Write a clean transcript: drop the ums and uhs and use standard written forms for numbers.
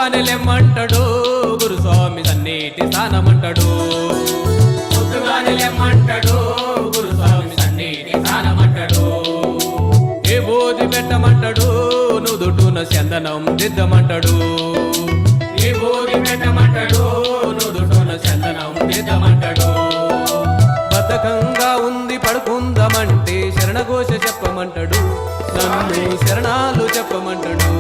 పొద్దుగానే లెమ్మంటాడు గురుస్వామి సన్నిటి స్నానమంటాడు. పొద్దుగానే లెమ్మంటాడు గురుస్వామి సన్నిటి స్నానమంటాడు. ఏ బోధి పెట్టమంటాడు నుదుటున చందనం దిద్దమంటాడు. ఏ బోధి పెట్టమంటాడు నుదుటున చందనం దిద్దమంటాడు. బద్ధకంగా ఉంది పడుకుందామంటే శరణఘోష చెప్పమంటాడు. నన్ను శరణాలు చెప్పమంటాడు.